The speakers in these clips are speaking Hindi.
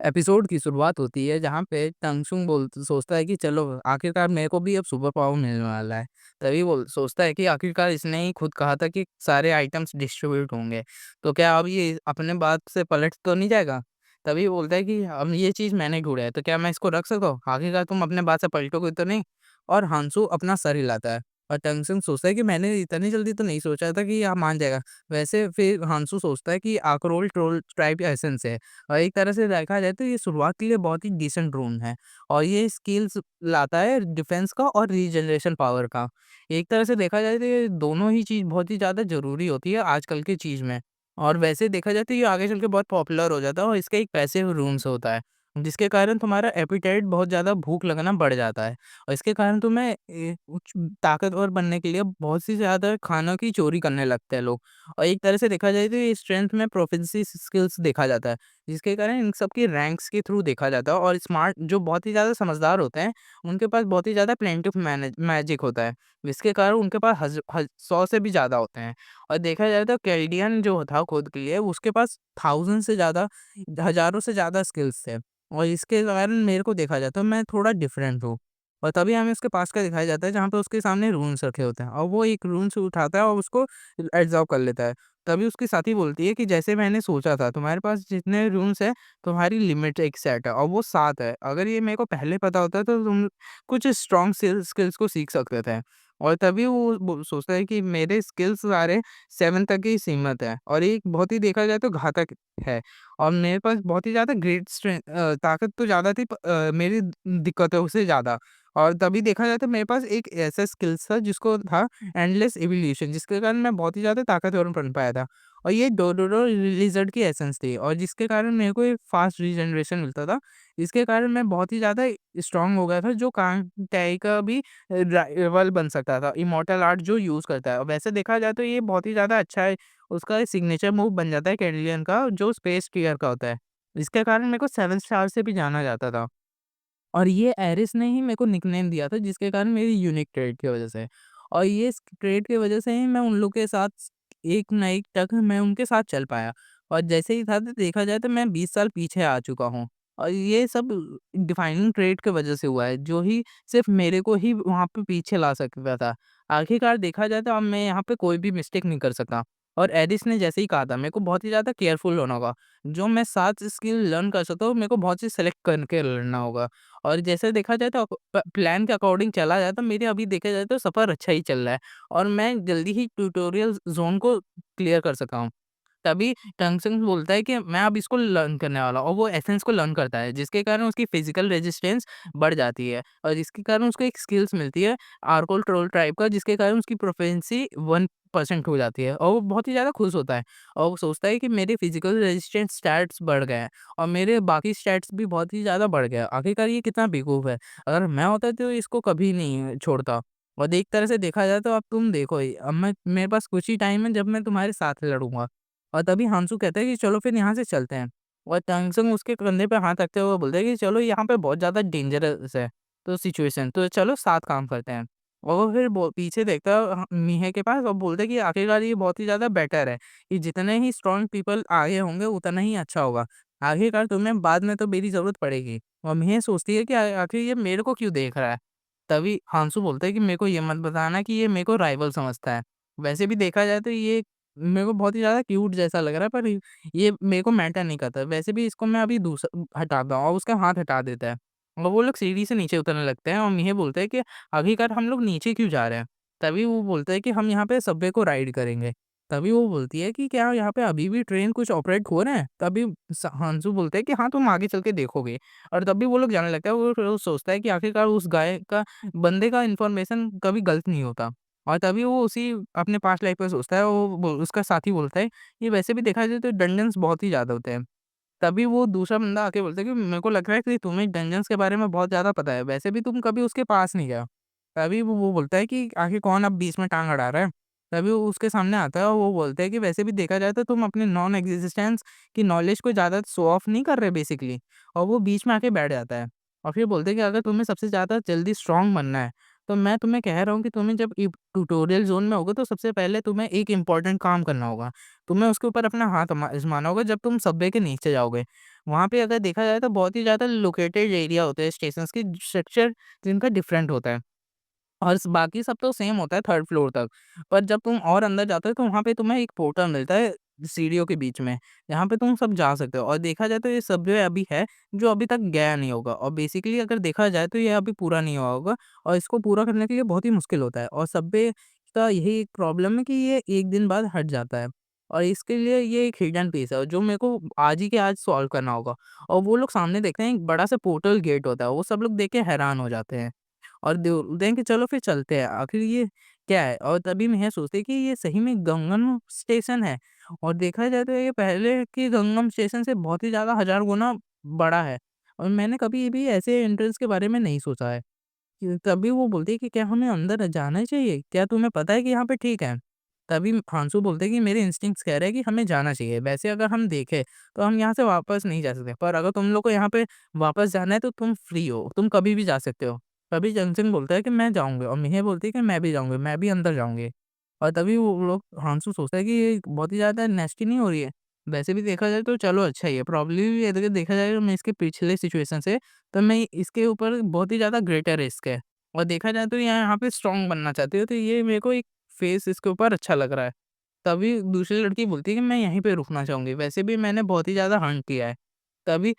एपिसोड की शुरुआत होती है जहाँ पे टंगसुंग बोल सोचता है कि चलो आखिरकार मेरे को भी अब सुपर पावर मिलने वाला है। तभी वो सोचता है कि आखिरकार इसने ही खुद कहा था कि सारे आइटम्स डिस्ट्रीब्यूट होंगे, तो क्या अब ये अपने बात से पलट तो नहीं जाएगा? तभी वो बोलता है कि अब ये चीज़ मैंने ढूँढा है, तो क्या मैं इसको रख सकता हूँ? आखिरकार तुम अपने बात से पलटोगे तो नहीं? और हांसू अपना सर हिलाता है और टंगसुंग सोचता है कि मैंने इतनी जल्दी तो नहीं सोचा था कि ये मान जाएगा। वैसे फिर हांसू सोचता है कि आकरोल ट्रोल ट्राइब एसेंस है। और एक तरह से देखा जाए तो ये शुरुआत के लिए बहुत ही डिसेंट ड्रोन है और ये स्किल्स लाता है डिफेंस का और रीजनरेशन पावर का। एक तरह से देखा जाए तो ये दोनों ही चीज़ बहुत ही ज़्यादा ज़रूरी होती है आजकल की चीज़ में। और वैसे देखा जाए तो ये आगे चल के बहुत पॉपुलर हो जाता है और इसका एक पैसिव रूम्स होता है, जिसके कारण तुम्हारा एपेटाइट बहुत ज़्यादा भूख लगना बढ़ जाता है और इसके कारण तुम्हें कुछ ताकतवर बनने के लिए बहुत सी ज़्यादा खानों की चोरी करने लगते हैं लोग। और एक तरह से देखा जाए तो ये स्ट्रेंथ में प्रोफिशिएंसी स्किल्स देखा जाता है, जिसके कारण इन सब की रैंक्स के थ्रू देखा जाता है और स्मार्ट जो बहुत ही ज़्यादा समझदार होते हैं, उनके पास बहुत ही ज़्यादा प्लेंटी ऑफ मैजिक होता है, जिसके कारण उनके पास 100 से भी ज़्यादा होते हैं। और देखा जाए तो कैलिडियन जो था खुद के लिए उसके पास 1000 से ज़्यादा, हज़ारों से ज़्यादा स्किल्स थे और इसके कारण मेरे को देखा जाए तो मैं थोड़ा डिफरेंट हूँ। और तभी हमें उसके पास का दिखाया जाता है जहाँ पे उसके सामने रून्स रखे होते हैं और वो एक रून्स उठाता है और उसको एब्ज़ॉर्ब कर लेता है। तभी उसकी साथी बोलती है कि जैसे मैंने सोचा था तुम्हारे पास जितने रूम्स हैं, तुम्हारी लिमिट एक सेट है और वो 7 है। अगर ये मेरे को पहले पता होता तो तुम कुछ स्ट्रॉन्ग स्किल्स को सीख सकते थे। और तभी वो सोचता है कि मेरे स्किल्स सारे 7 तक ही सीमित है और ये बहुत ही देखा जाए तो घातक है। और मेरे पास बहुत ही ज़्यादा ताकत तो ज़्यादा थी मेरी दिक्कतों से ज़्यादा। और तभी देखा जाए तो मेरे पास एक ऐसा स्किल्स था जिसको था एंडलेस इवोल्यूशन, जिसके कारण मैं बहुत ही ज़्यादा ताकतवर बन पाया था। और ये डोडोडो लिज़र्ड की एसेंस थी और जिसके कारण मेरे को एक फ़ास्ट रीजनरेशन मिलता था। जिसके कारण मैं बहुत ही ज़्यादा स्ट्रॉन्ग हो गया था, जो कांटेई का भी राइवल बन सकता था, इमॉर्टल आर्ट जो यूज़ करता है। और वैसे देखा जाए तो ये बहुत ही ज़्यादा अच्छा है, उसका सिग्नेचर मूव बन जाता है कैनेडियन का जो स्पेस टियर का होता है। इसके कारण मेरे को 7 स्टार से भी जाना जाता था। और ये एरिस ने ही मेरे को निकनेम दिया था, जिसके कारण मेरी यूनिक ट्रेड की वज़ह से। और ये इस ट्रेड की वज़ह से ही मैं उन लोग के साथ एक ना एक तक मैं उनके साथ चल पाया। और जैसे ही था तो देखा जाए तो मैं 20 साल पीछे आ चुका हूँ। और ये सब डिफाइनिंग ट्रेड की वज़ह से हुआ है, जो ही सिर्फ़ मेरे को ही वहाँ पे पीछे ला सकता था। आखिरकार देखा जाए तो अब मैं यहाँ पे कोई भी मिस्टेक नहीं कर सकता। और एरिस ने जैसे ही कहा था मेरे को बहुत ही ज़्यादा केयरफुल होना होगा। जो मैं 7 स्किल लर्न कर सकता हूँ, मेरे को बहुत सी सेलेक्ट करके लड़ना होगा। और जैसे देखा जाए तो प्लान के अकॉर्डिंग चला जाए तो मेरे अभी देखा जाए तो सफ़र अच्छा ही चल रहा है और मैं जल्दी ही ट्यूटोरियल ज़ोन को क्लियर कर सका हूँ। तभी टंगसंग बोलता है कि मैं अब इसको लर्न करने वाला हूँ और वो एसेंस को लर्न करता है, जिसके कारण उसकी फिजिकल रेजिस्टेंस बढ़ जाती है और जिसके कारण उसको एक स्किल्स मिलती है आर्कोल ट्रोल टाइप का, जिसके कारण उसकी प्रोफिशिएंसी 1% हो जाती है और वो बहुत ही ज़्यादा खुश होता है और वो सोचता है कि मेरे फिजिकल रेजिस्टेंस स्टैट्स बढ़ गए हैं और मेरे बाकी स्टैट्स भी बहुत ही ज़्यादा बढ़ गए हैं। आखिरकार ये कितना बेवकूफ़ है, अगर मैं होता तो इसको कभी नहीं छोड़ता। और एक तरह से देखा जाए तो अब तुम देखो ही, अब मैं मेरे पास कुछ ही टाइम है जब मैं तुम्हारे साथ लड़ूंगा। और तभी हांसू कहता है कि चलो फिर यहाँ से चलते हैं। और टैंगसंग उसके कंधे पे हाथ रखते हुए बोलता है कि चलो यहाँ पे बहुत ज़्यादा डेंजरस है तो सिचुएशन, तो चलो साथ काम करते हैं। और वो फिर पीछे देखता है मीहे के पास और बोलता है कि आखिरकार ये बहुत ही ज़्यादा बेटर है कि जितने ही स्ट्रॉन्ग पीपल आगे होंगे उतना ही अच्छा होगा। आखिरकार तुम्हें बाद में तो मेरी ज़रूरत पड़ेगी। और मीहे सोचती है कि आखिर ये मेरे को क्यों देख रहा है। तभी हांसू बोलता है कि मेरे को ये मत बताना कि ये मेरे को राइवल समझता है। वैसे भी देखा जाए तो ये मेरे को बहुत ही ज़्यादा क्यूट जैसा लग रहा है, पर ये मेरे को मैटर नहीं करता। वैसे भी इसको मैं अभी हटाता हूँ और उसका हाथ हटा देता है। और वो लोग सीढ़ी से नीचे उतरने लगते हैं और मीहे बोलते हैं कि आखिरकार हम लोग नीचे क्यों जा रहे हैं? तभी वो बोलता है कि हम यहाँ पे सबवे को राइड करेंगे। तभी वो बोलती है कि क्या यहाँ पे अभी भी ट्रेन कुछ ऑपरेट हो रहे हैं? तभी हांसू बोलते हैं कि हाँ, तुम आगे चल के देखोगे। और तभी वो लोग जाने लगता है। वो सोचता है कि आखिरकार उस गाय का बंदे का इन्फॉर्मेशन कभी गलत नहीं होता। और तभी वो उसी अपने पास्ट लाइफ पे सोचता है, उसका साथी बोलता है, ये वैसे भी देखा जाए तो डंजन्स बहुत ही ज़्यादा होते हैं। तभी वो दूसरा बंदा आके बोलता है कि मेरे को लग रहा है कि तुम्हें डंजन्स के बारे में बहुत ज़्यादा पता है, वैसे भी तुम कभी उसके पास नहीं गए। तभी वो बोलता है कि आखिर कौन अब बीच में टाँग अड़ा रहा है? तभी वो उसके सामने आता है और वो बोलता है कि वैसे भी देखा जाए तो तुम अपने नॉन एक्जिस्टेंस की नॉलेज को ज़्यादा शो ऑफ नहीं कर रहे बेसिकली। और वो बीच में आके बैठ जाता है। और फिर बोलते हैं कि अगर तुम्हें सबसे ज़्यादा जल्दी स्ट्रॉन्ग बनना है, तो मैं तुम्हें कह रहा हूँ कि तुम्हें जब ट्यूटोरियल ज़ोन में होगे तो सबसे पहले तुम्हें एक इम्पोर्टेंट काम करना होगा। तुम्हें उसके ऊपर अपना हाथ आज़माना होगा जब तुम सबवे के नीचे जाओगे। वहाँ पे अगर देखा जाए तो बहुत ही ज़्यादा लोकेटेड एरिया होते हैं स्टेशंस की, स्ट्रक्चर जिनका डिफरेंट होता है। और स बाकी सब तो सेम होता है 3rd फ्लोर तक। पर जब तुम और अंदर जाते हो तो वहाँ पे तुम्हें एक पोर्टल मिलता है सीढ़ियों के बीच में, जहाँ पे तुम सब जा सकते हो। और देखा जाए तो ये सबवे अभी है जो अभी तक गया नहीं होगा, और बेसिकली अगर देखा जाए तो ये अभी पूरा नहीं हुआ होगा, और इसको पूरा करने के लिए बहुत ही मुश्किल होता है। और सबवे का यही एक प्रॉब्लम है कि ये 1 दिन बाद हट जाता है, और इसके लिए ये एक हिडन पीस है जो मेरे को आज ही के आज सॉल्व करना होगा। और वो लोग सामने देखते हैं एक बड़ा-सा पोर्टल गेट होता है, वो सब लोग देख के हैरान हो जाते हैं। और बोलते हैं कि चलो फिर चलते हैं, आखिर ये क्या है? और तभी मैं सोचते कि ये सही में गंगन स्टेशन है, और देखा जाए तो ये पहले के गंगम स्टेशन से बहुत ही ज़्यादा हज़ार गुना बड़ा है। और मैंने कभी भी ऐसे एंट्रेंस के बारे में नहीं सोचा है। कि तभी वो बोलती है कि क्या हमें अंदर जाना चाहिए? क्या तुम्हें पता है कि यहाँ पे ठीक है? तभी हांसू बोलते हैं कि मेरे इंस्टिंक्ट्स कह रहे हैं कि हमें जाना चाहिए। वैसे अगर हम देखें तो हम यहाँ से वापस नहीं जा सकते। पर अगर तुम लोग को यहाँ पे वापस जाना है तो तुम फ्री हो, तुम कभी भी जा सकते हो। तभी जंगसन बोलता है कि मैं जाऊँगा, और मिहे बोलती है कि मैं भी जाऊँगी, मैं भी अंदर जाऊँगी। और तभी वो लोग हांसू सोचता है कि ये बहुत ही ज़्यादा नेस्टी नहीं हो रही है? वैसे भी देखा जाए तो चलो अच्छा ही है। प्रॉब्लम भी अगर देखा जाए तो मैं इसके पिछले सिचुएशन से, तो मैं इसके ऊपर बहुत ही ज़्यादा ग्रेटर रिस्क है। और देखा जाए तो यहाँ पे स्ट्रॉन्ग बनना चाहती है, तो ये मेरे को एक फेस इसके ऊपर अच्छा लग रहा है। तभी दूसरी लड़की बोलती है कि मैं यहीं पे रुकना चाहूँगी, वैसे भी मैंने बहुत ही ज़्यादा हंट किया है। तभी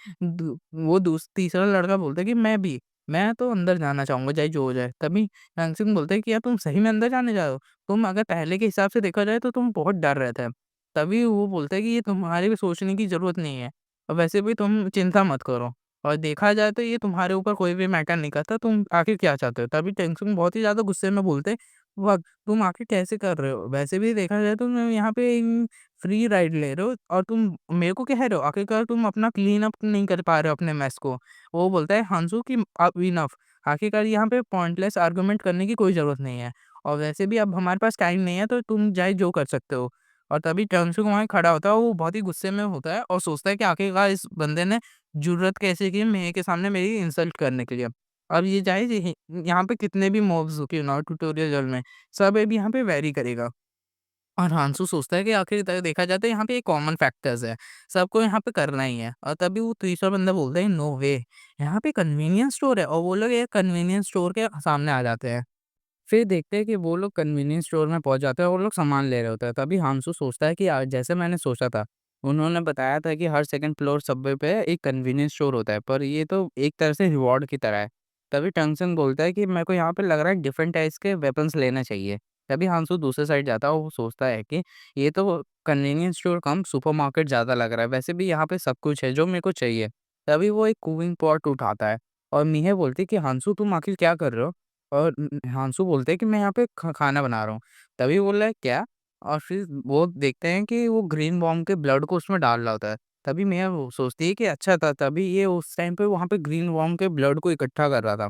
तीसरा लड़का बोलता है कि मैं तो अंदर जाना चाहूँगा चाहे जो हो जाए। तभी हैंगसिंग बोलता है कि यार तुम सही में अंदर जाने जा रहे हो? तुम अगर पहले के हिसाब से देखा जाए तो तुम बहुत डर रहे थे। तभी वो बोलता है कि ये तुम्हारे भी सोचने की ज़रूरत नहीं है, और वैसे भी तुम चिंता मत करो। और देखा जाए तो ये तुम्हारे ऊपर कोई भी मैटर नहीं करता, तुम आखिर क्या चाहते हो? तभी टेंगसुंग बहुत ही ज़्यादा गुस्से में बोलते हैं, "वाह! तुम आखिर कैसे कर रहे हो? वैसे भी देखा जाए तो मैं यहाँ पे फ्री राइड ले रहे हो, और तुम मेरे को कह रहे हो? आखिरकार तुम अपना क्लीन अप नहीं कर पा रहे हो अपने मेस को।" वो बोलता है हांसू कि अब इनफ, आखिरकार यहाँ पे पॉइंटलेस आर्गुमेंट करने की कोई ज़रूरत नहीं है, और वैसे भी अब हमारे पास टाइम नहीं है, तो तुम चाहे जो कर सकते हो। और तभी टर्नसुक वहाँ खड़ा होता है, वो बहुत ही गुस्से में होता है और सोचता है कि आखिरकार इस बंदे ने जुर्रत कैसे की मेरे के सामने मेरी इंसल्ट करने के लिए। अब ये चाहे यहाँ पे कितने भी मॉब्स हो क्यों ना हो ट्यूटोरियल में, सब अब यहाँ पे वैरी करेगा। और हांसू सोचता है कि आखिर देखा जाए तो यहाँ पे एक कॉमन फैक्टर्स है, सबको यहाँ पे करना ही है। और तभी वो तीसरा बंदा बोलता है नो वे, यहाँ पे कन्वीनियंस स्टोर है, और वो लोग एक कन्वीनियंस स्टोर के सामने आ जाते हैं। फिर देखते हैं कि वो लोग कन्वीनियंस स्टोर में पहुँच जाते हैं और वो लोग सामान ले रहे होते हैं। तभी हांसू सोचता है कि जैसे मैंने सोचा था, उन्होंने बताया था कि हर सेकंड फ्लोर सबवे पे एक कन्वीनियंस स्टोर होता है, पर ये तो एक तरह से रिवॉर्ड की तरह है। तभी टंगसन बोलता है कि मेरे को यहाँ पे लग रहा है डिफरेंट टाइप्स के वेपन्स लेना चाहिए। तभी हांसू दूसरे साइड जाता है और वो सोचता है कि ये तो कन्वीनियंस स्टोर कम सुपरमार्केट ज़्यादा लग रहा है, वैसे भी यहाँ पे सब कुछ है जो मेरे को चाहिए। तभी वो एक कूलिंग पॉट उठाता है, और मीहे बोलती है कि हांसू तुम आखिर क्या कर रहे हो? और हिमांशु बोलते हैं कि मैं यहाँ पे खाना बना रहा हूँ। तभी बोल रहा है क्या? और फिर वो देखते हैं कि वो ग्रीन बॉम्ब के ब्लड को उसमें डाल रहा होता है। तभी मैं वो सोचती है कि अच्छा था, तभी ये उस टाइम पे वहाँ पे ग्रीन बॉम्ब के ब्लड को इकट्ठा कर रहा था।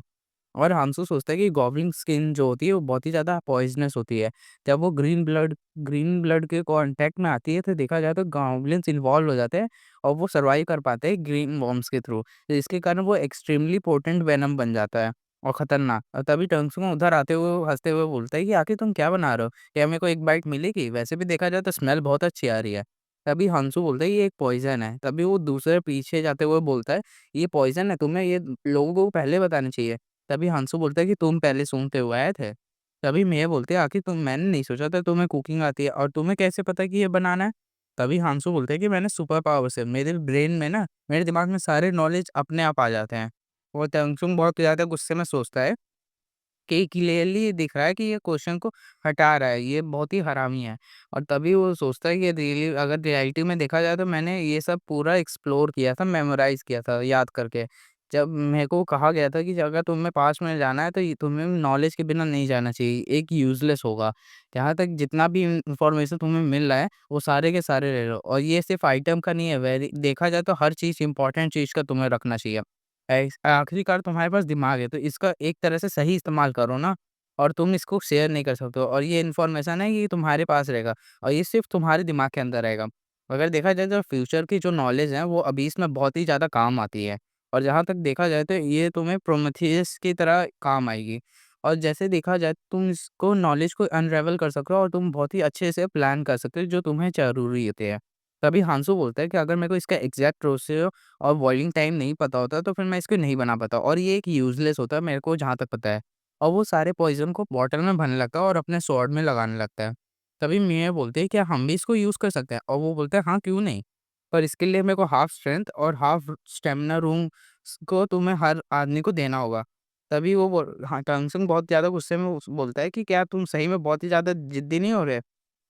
और हिमांशु सोचता है कि गॉब्लिन स्किन जो होती है वो बहुत ही ज़्यादा पॉइज़नस होती है। जब वो ग्रीन ब्लड के कॉन्टैक्ट में आती है तो देखा जाए तो गॉब्लिन्स इन्वॉल्व हो जाते हैं, और वो सर्वाइव कर पाते हैं ग्रीन बॉम्ब्स के थ्रू। तो इसके कारण वो एक्सट्रीमली पोटेंट वेनम बन जाता है और खतरनाक। और तभी टंगसुंग उधर आते हुए हँसते हुए बोलता है कि आखिर तुम क्या बना रहे हो? क्या मेरे को एक बाइट मिलेगी? वैसे भी देखा जाए तो स्मेल बहुत अच्छी आ रही है। तभी हंसू बोलता है ये एक पॉइज़न है। तभी वो दूसरे पीछे जाते हुए बोलता है ये पॉइज़न है, तुम्हें ये लोगों को पहले बताना चाहिए। तभी हंसू बोलता है कि तुम पहले सूंघते हुए आए थे। तभी मेये बोलती है आखिर मैंने नहीं सोचा था तुम्हें कुकिंग आती है, और तुम्हें कैसे पता कि ये बनाना है? तभी हंसू बोलते हैं कि मैंने सुपर पावर से मेरे ब्रेन में ना मेरे दिमाग में सारे नॉलेज अपने आप आ जाते हैं। वो टंगसुंग बहुत ज़्यादा गुस्से में सोचता है कि क्लियरली दिख रहा है कि ये क्वेश्चन को हटा रहा है, ये बहुत ही हरामी है। और तभी वो सोचता है कि रियली अगर रियलिटी में देखा जाए तो मैंने ये सब पूरा एक्सप्लोर किया था, मेमोराइज़ किया था याद करके। जब मेरे को कहा गया था कि अगर तुम्हें पास्ट में जाना है तो ये तुम्हें नॉलेज के बिना नहीं जाना चाहिए, एक यूज़लेस होगा। यहाँ तक जितना भी इन्फॉर्मेशन तुम्हें मिल रहा है, वो सारे के सारे ले लो, और ये सिर्फ़ आइटम का नहीं है, वेरी देखा जाए तो हर चीज़ इम्पोर्टेंट चीज़ का तुम्हें रखना चाहिए। आखिरकार तुम्हारे पास दिमाग है, तो इसका एक तरह से सही इस्तेमाल करो ना, और तुम इसको शेयर नहीं कर सकते हो, और ये इन्फॉर्मेशन है ये तुम्हारे पास रहेगा, और ये सिर्फ़ तुम्हारे दिमाग के अंदर रहेगा। अगर देखा जाए तो फ्यूचर की जो नॉलेज है वो अभी इसमें बहुत ही ज़्यादा काम आती है, और जहाँ तक देखा जाए तो ये तुम्हें प्रोमेथियस की तरह काम आएगी। और जैसे देखा जाए तुम इसको नॉलेज को अनरेवल कर सकते हो और तुम बहुत ही अच्छे से प्लान कर सकते हो जो तुम्हें ज़रूरी होते हैं। तभी हांसू बोलता है कि अगर मेरे को इसका एग्ज़ैक्ट प्रोसीजर और बॉइलिंग टाइम नहीं पता होता तो फिर मैं इसको नहीं बना पाता और ये एक यूज़लेस होता है मेरे को जहाँ तक पता है। और वो सारे पॉइज़न को बॉटल में भरने लगता है और अपने स्वॉर्ड में लगाने लगता है। तभी मियाँ बोलते हैं क्या हम भी इसको यूज़ कर सकते हैं? और वो बोलता है हाँ, क्यों नहीं? पर इसके लिए मेरे को हाफ स्ट्रेंथ और हाफ स्टैमिना रूम को तुम्हें हर आदमी को देना होगा। तभी वो हाँ, टंगसंग बहुत ज़्यादा गुस्से में बोलता है कि क्या तुम सही में बहुत ही ज़्यादा ज़िद्दी नहीं हो रहे?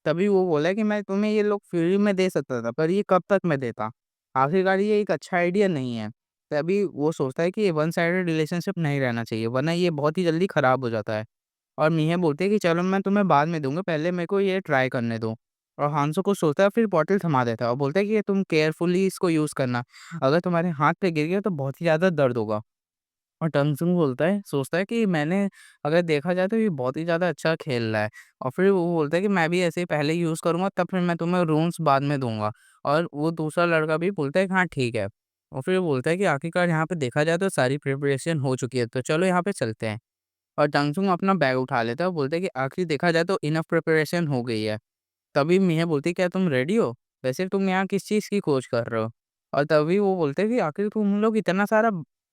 तभी वो बोला कि मैं तुम्हें ये लोग फ्री में दे सकता था, पर ये कब तक मैं देता? आखिरकार ये एक अच्छा आइडिया नहीं है। तभी वो सोचता है कि ये वन साइडेड रिलेशनशिप नहीं रहना चाहिए, वरना ये बहुत ही जल्दी खराब हो जाता है। और मियाँ बोलते हैं कि चलो मैं तुम्हें बाद में दूँगा, पहले मेरे को ये ट्राई करने दो। और हांसो कुछ सोचता है फिर बॉटल थमा देता है और बोलता है कि ये तुम केयरफुली इसको यूज़ करना। अगर तुम्हारे हाथ पे गिर गया तो बहुत ही ज़्यादा दर्द होगा। और टंगसुंग सोचता है कि मैंने अगर देखा जाए तो ये बहुत ही ज़्यादा अच्छा खेल रहा है। और फिर वो बोलता है कि मैं भी ऐसे ही पहले यूज़ करूँगा तब फिर मैं तुम्हें रूम्स बाद में दूँगा। और वो दूसरा लड़का भी बोलता है कि हाँ ठीक है। और फिर वो बोलता है कि आखिरकार यहाँ पे देखा जाए तो सारी प्रिपरेशन हो चुकी है, तो चलो यहाँ पे चलते हैं। और टंगसुंग अपना बैग उठा लेता है और बोलता है कि आखिर देखा जाए तो इनफ प्रिपरेशन हो गई है। तभी मिया बोलती है, "क्या तुम रेडी हो? वैसे तुम यहाँ किस चीज़ की खोज कर रहे हो?" और तभी वो बोलते हैं कि आखिर तुम लोग इतना सारा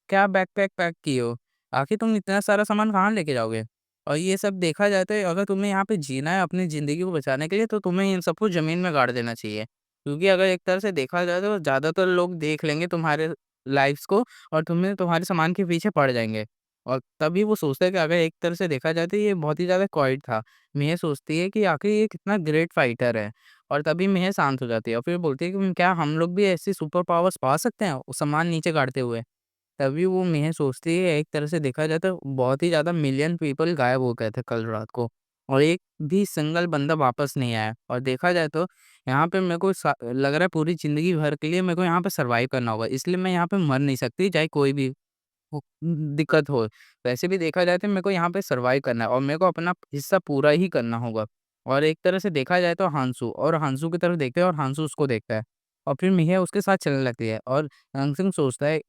क्या बैकपैक पैक किए हो? आखिर तुम इतना सारा सामान कहाँ लेके जाओगे? और ये सब देखा जाए तो अगर तुम्हें यहाँ पे जीना है अपनी ज़िंदगी को बचाने के लिए तो तुम्हें इन सबको ज़मीन में गाड़ देना चाहिए। क्योंकि अगर एक तरह से देखा जाए तो ज़्यादातर लोग देख लेंगे तुम्हारे लाइफ़्स को और तुम्हें तुम्हारे सामान के पीछे पड़ जाएँगे। और तभी वो सोचता है कि अगर एक तरह से देखा जाए तो ये बहुत ही ज़्यादा क्वाइट था। मिया सोचती है कि आखिर ये कितना ग्रेट फाइटर है। और तभी मिया शांत हो जाती है और फिर बोलती है कि क्या हम लोग भी ऐसी सुपर पावर्स पा सकते हैं? वो सामान नीचे गाड़ते हुए। तभी वो मिया सोचती है एक तरह से देखा जाए तो बहुत ही ज़्यादा मिलियन पीपल गायब हो गए थे कल रात को और एक भी सिंगल बंदा वापस नहीं आया। और देखा जाए तो यहाँ पे मेरे को लग रहा है पूरी ज़िंदगी भर के लिए मेरे को यहाँ पे सर्वाइव करना होगा। इसलिए मैं यहाँ पे मर नहीं सकती चाहे कोई भी दिक्कत हो। वैसे भी देखा जाए तो मेरे को यहाँ पे सर्वाइव करना है और मेरे को अपना हिस्सा पूरा ही करना होगा। और एक तरह से देखा जाए तो हांसू की तरफ देखते हैं और हांसू उसको देखता है। और फिर मिया उसके साथ चलने लगती है और रंगसिंग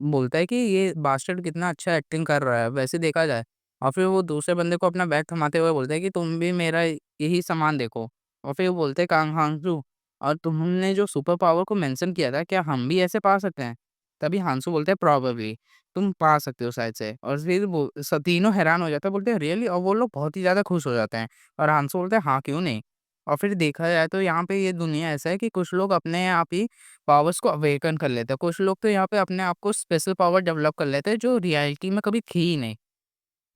बोलता है कि ये बास्टर्ड कितना अच्छा एक्टिंग कर रहा है वैसे देखा जाए। और फिर वो दूसरे बंदे को अपना बैग थमाते हुए बोलता है कि तुम भी मेरा यही सामान देखो। और फिर वो बोलते हैं कांग हांसू, और तुमने जो सुपर पावर को मेंशन किया था क्या हम भी ऐसे पा सकते हैं? तभी हांसू बोलते हैं प्रोबेबली। तुम पा सकते हो शायद से। और फिर वो तीनों हैरान हो जाते हैं, बोलते हैं रियली? और वो लोग बहुत ही ज़्यादा खुश हो जाते हैं और हंसो बोलते हैं हाँ, क्यों नहीं? और फिर देखा जाए तो यहाँ पे ये दुनिया ऐसा है कि कुछ लोग अपने आप ही पावर्स को अवेकन कर लेते हैं, कुछ लोग तो यहाँ पे अपने आप को स्पेशल पावर डेवलप कर लेते हैं जो रियलिटी में कभी थी ही नहीं।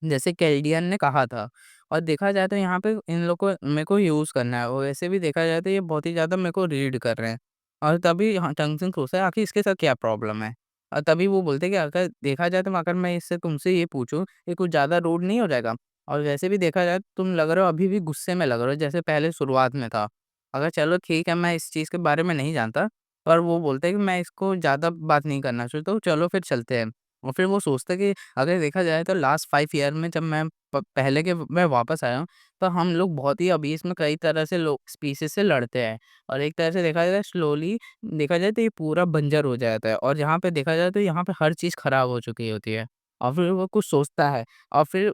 जैसे कैलेडियन ने कहा था। और देखा जाए तो यहाँ पे इन लोग को मेरे को यूज़ करना है और वैसे भी देखा जाए तो ये बहुत ही ज़्यादा मेरे को रीड कर रहे हैं। और तभी हाँ, टंगसिंग सोचता है आखिर इसके साथ क्या प्रॉब्लम है? और तभी वो बोलते हैं कि अगर देखा जाए तो अगर मैं इससे तुमसे ये पूछूँ, ये कुछ ज़्यादा रूड नहीं हो जाएगा? और वैसे भी देखा जाए तो तुम लग रहे हो अभी भी गुस्से में लग रहे हो जैसे पहले शुरुआत में था। अगर चलो ठीक है, मैं इस चीज़ के बारे में नहीं जानता, पर वो बोलते हैं कि मैं इसको ज़्यादा बात नहीं करना चाहता, तो चलो फिर चलते हैं। और फिर वो सोचता है कि अगर देखा जाए तो लास्ट 5 ईयर में जब पहले के मैं वापस आया हूँ, तो हम लोग बहुत ही अभी इसमें कई तरह से लोग स्पीशीज़ से लड़ते हैं। और एक तरह से देखा जाए स्लोली देखा जाए तो ये पूरा बंजर हो जाता है और यहाँ पे देखा जाए तो यहाँ पे हर चीज़ खराब हो चुकी होती है। और फिर वो कुछ सोचता है और फिर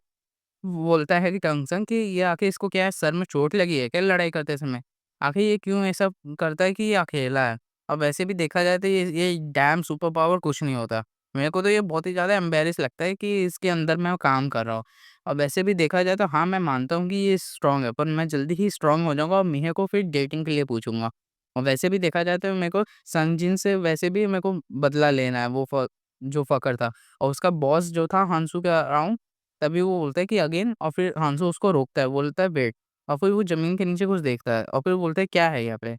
बोलता है कि कंसंग कि ये आखिर इसको क्या है, सर में चोट लगी है क्या लड़ाई करते समय? आखिर ये क्यों ऐसा करता है कि ये अकेला है? और वैसे भी देखा जाए तो ये डैम सुपर पावर कुछ नहीं होता। मेरे को तो ये बहुत ही ज़्यादा एम्बैरेस लगता है कि इसके अंदर मैं काम कर रहा हूँ। और वैसे भी देखा जाए तो हाँ, मैं मानता हूँ कि ये स्ट्रॉन्ग है, पर मैं जल्दी ही स्ट्रॉन्ग हो जाऊँगा और मिहे को फिर डेटिंग के लिए पूछूँगा। और वैसे भी देखा जाए तो मेरे को संजिन से वैसे भी मेरे को बदला लेना है, वो जो फ़कर था। और उसका बॉस जो था हांसू के अराउंड, तभी वो बोलता है कि अगेन, और फिर हांसू उसको रोकता है, बोलता है वेट। और फिर वो ज़मीन के नीचे कुछ देखता है और फिर बोलता है क्या है यहाँ पे?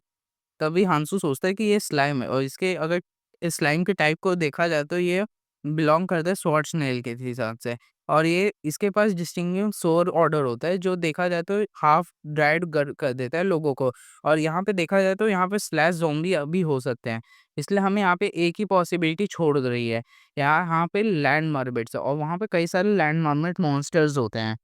तभी हांसू सोचता है कि ये स्लाइम है और इसके अगर इस स्लाइम के टाइप को देखा जाए तो ये बिलॉन्ग करता है स्वॉर्ड्सनेल के हिसाब से। और ये इसके पास डिस्टिंक्टिव सोर ऑर्डर होता है जो देखा जाए तो हाफ ड्राइड कर देता है लोगों को। और यहाँ पे देखा जाए तो यहाँ पे स्लैश ज़ॉम्बी अभी हो सकते हैं। इसलिए हमें यहाँ पे एक ही पॉसिबिलिटी छोड़ रही है। यहाँ पे लैंड मर्मिड्स और वहाँ पे कई सारे लैंड मर्मिड मॉन्स्टर्स होते हैं।